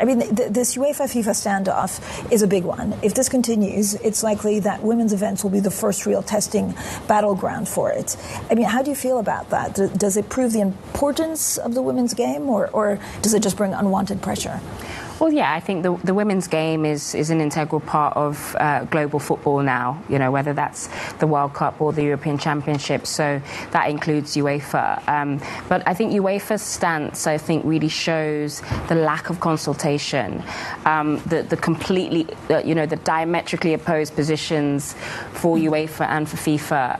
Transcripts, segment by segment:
I mean, this UEFA-FIFA standoff is a big one. If this continues, it's likely that women's events will be the first real testing battleground for it. I mean, how do you feel about that? Does it prove the importance of the women's game, or does it just bring unwanted pressure? Well, yeah, I think the women's game is an integral part of global football now, you know, whether that's the World Cup or the European Championships. So that includes UEFA. But I think UEFA's stance, I think, really shows the lack of consultation, the completely, the diametrically opposed positions for UEFA and for FIFA,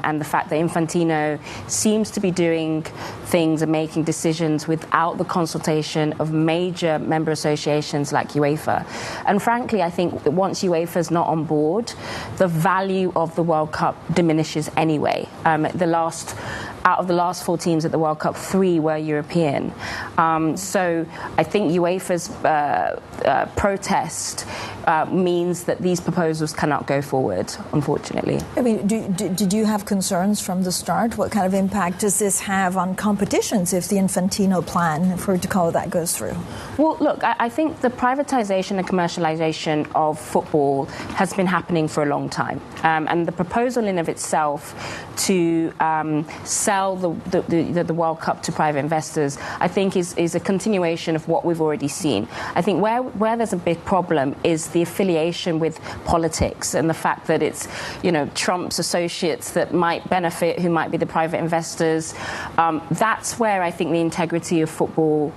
and the fact that Infantino seems to be doing things and making decisions without the consultation of major member associations like UEFA. And frankly, I think once UEFA's not on board, the value of the World Cup diminishes anyway. Out of the last 4 teams at the World Cup, 3 were European. So I think UEFA's protest means that these proposals cannot go forward, unfortunately. I mean, did you have concerns from the start? What kind of impact does this have on competitions if the Infantino plan, if we're to call it that, goes through? Well, look, I think the privatization and commercialization of football has been happening for a long time. And the proposal in of itself to sell the World Cup to private investors, I think is a continuation of what we've already seen. I think where there's a big problem is the affiliation with politics and the fact that it's, Trump's associates that might benefit, who might be the private investors. That's where I think the integrity of football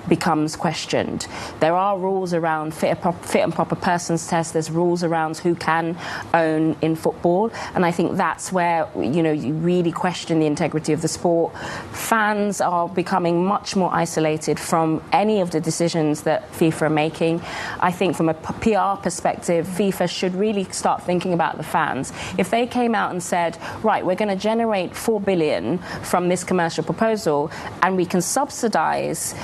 becomes questioned. There are rules around fit and proper persons test. There's rules around who can own in football, and I think that's where you really question the integrity of the sport. Fans are becoming much more isolated from any of the decisions that FIFA are making. I think from a PR perspective, FIFA should really start thinking about the fans. If they came out and said, right, we're going to generate $4 billion from this commercial proposal, and we can subsidize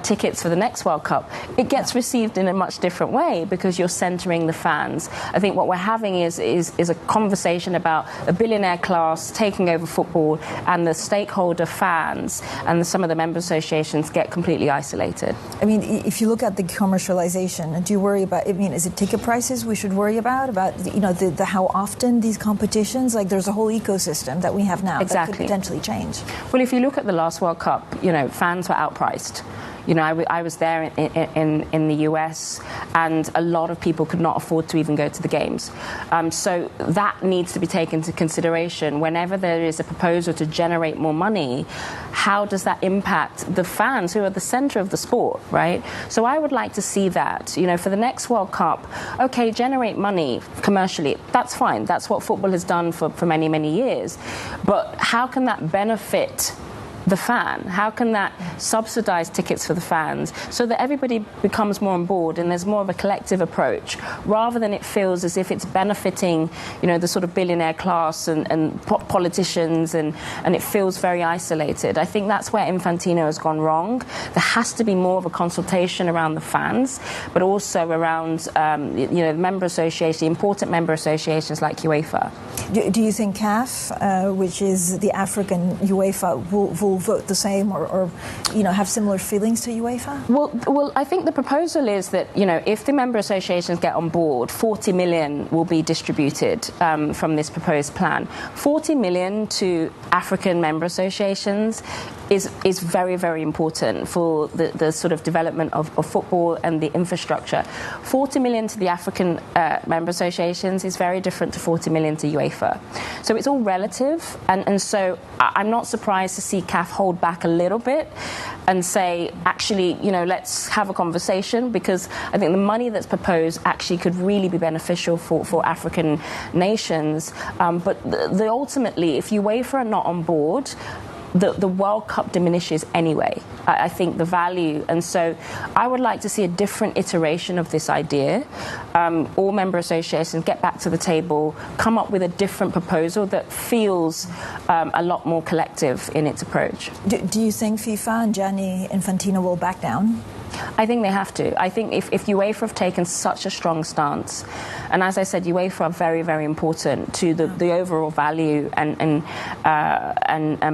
tickets for the next World Cup, it gets received in a much different way because you're centering the fans. I think what we're having is a conversation about a billionaire class taking over football, and the stakeholder fans and some of the member associations get completely isolated. I mean, if you look at the commercialization, do you worry about, is it ticket prices we should worry about the how often these competitions, like there's a whole ecosystem that we have now that could potentially change? Well, if you look at the last World Cup, fans were outpriced. I was there in the US, and a lot of people could not afford to even go to the games. So that needs to be taken into consideration. Whenever there is a proposal to generate more money, how does that impact the fans who are the center of the sport, right? So I would like to see that, for the next World Cup, okay, generate money commercially. That's fine. That's what football has done for many, many years. But how can that benefit the fan? How can that subsidize tickets for the fans so that everybody becomes more on board and there's more of a collective approach, rather than it feels as if it's benefiting, the sort of billionaire class and politicians, and it feels very isolated. I think that's where Infantino has gone wrong. There has to be more of a consultation around the fans, but also around, member associations, important member associations like UEFA. Do you think CAF, which is the African UEFA, will vote the same or have similar feelings to UEFA? Well, I think the proposal is that, if the member associations get on board, 40 million will be distributed from this proposed plan. 40 million to African member associations is very, very important for the sort of development of football and the infrastructure. 40 million to the African member associations is very different to 40 million to UEFA. So it's all relative, and so I'm not surprised to see CAF hold back a little bit and say, actually, let's have a conversation, because I think the money that's proposed actually could really be beneficial for African nations. But ultimately, if UEFA are not on board, the World Cup diminishes anyway, I think, the value. And so I would like to see a different iteration of this idea. All member associations get back to the table, come up with a different proposal that feels a lot more collective in its approach. Do you think FIFA and Gianni Infantino will back down? I think they have to. I think if UEFA have taken such a strong stance, and as I said, UEFA are very, very important to the overall value and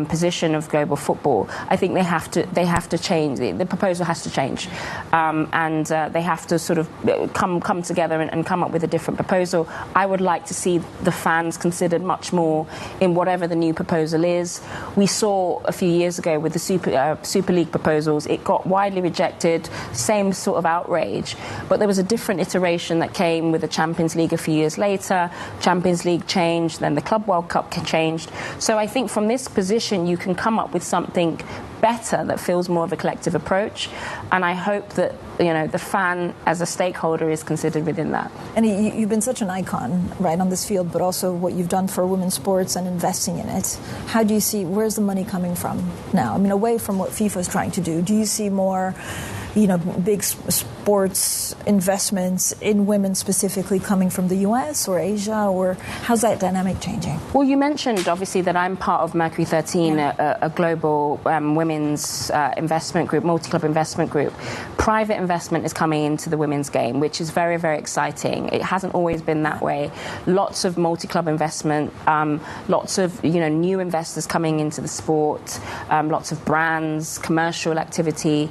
position of global football. I think they have to change. The proposal has to change, and they have to sort of come together and come up with a different proposal. I would like to see the fans considered much more in whatever the new proposal is. We saw a few years ago with the Super League proposals, it got widely rejected, same sort of outrage, but there was a different iteration that came with the Champions League a few years later. Champions League changed, then the Club World Cup changed. So I think from this position you can come up with something better that feels more of a collective approach, and I hope that the fan as a stakeholder is considered within that. And you've been such an icon, right, on this field, but also what you've done for women's sports and investing in it. How do you see, where's the money coming from now? I mean, away from what FIFA is trying to do you see more big sports investments in women specifically coming from the US or Asia, or how's that dynamic changing? Well, you mentioned obviously that I'm part of Mercury 13, a global women's investment group, multi-club investment group. Private investment is coming into the women's game, which is very, very exciting. It hasn't always been that way. Lots of multi-club investment, lots of new investors coming into the sport, lots of brands, commercial activity.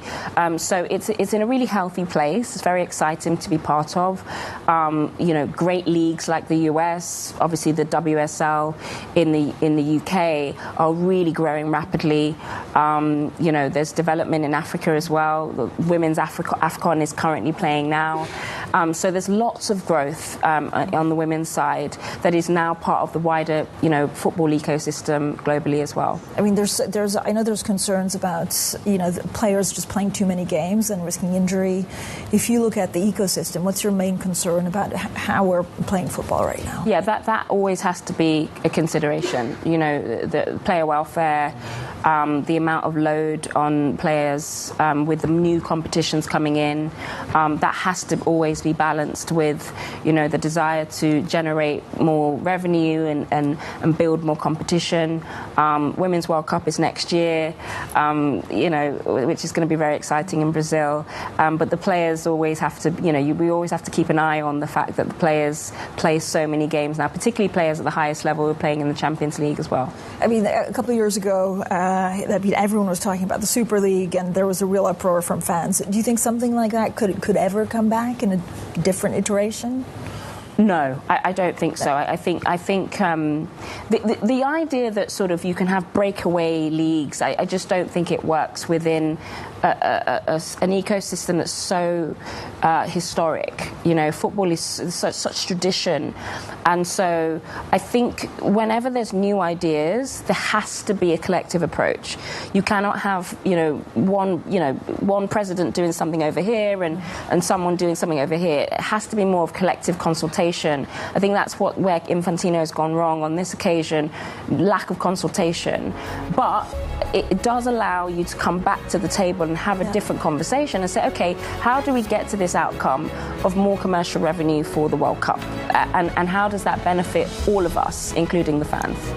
So it's in a really healthy place. It's very exciting to be part of. Great leagues like the US, obviously the WSL in the UK are really growing rapidly. There's development in Africa as well. The women's AFCON is currently playing now. So there's lots of growth on the women's side that is now part of the wider football ecosystem globally as well. I mean, I know there's concerns about the players just playing too many games and risking injury. If you look at the ecosystem, what's your main concern about how we're playing football right now? Yeah, that always has to be a consideration. The player welfare, the amount of load on players with the new competitions coming in, that has to always be balanced with the desire to generate more revenue and build more competition. Women's World Cup is next year, which is going to be very exciting in Brazil. But the players always have to, we always have to keep an eye on the fact that the players play so many games now, particularly players at the highest level who are playing in the Champions League as well. I mean, a couple of years ago, everyone was talking about the Super League, and there was a real uproar from fans. Do you think something like that could ever come back in a different iteration? No, I don't think so. I think the idea that sort of you can have breakaway leagues, I just don't think it works within an ecosystem that's so historic. Football is such tradition, and so I think whenever there's new ideas, there has to be a collective approach. You cannot have one president doing something over here and someone doing something over here. It has to be more of collective consultation. I think that's where Infantino has gone wrong on this occasion, lack of consultation. But it does allow you to come back to the table and have a different conversation and say, okay, how do we get to this outcome of more commercial revenue for the World Cup? And how does that benefit all of us, including the fans?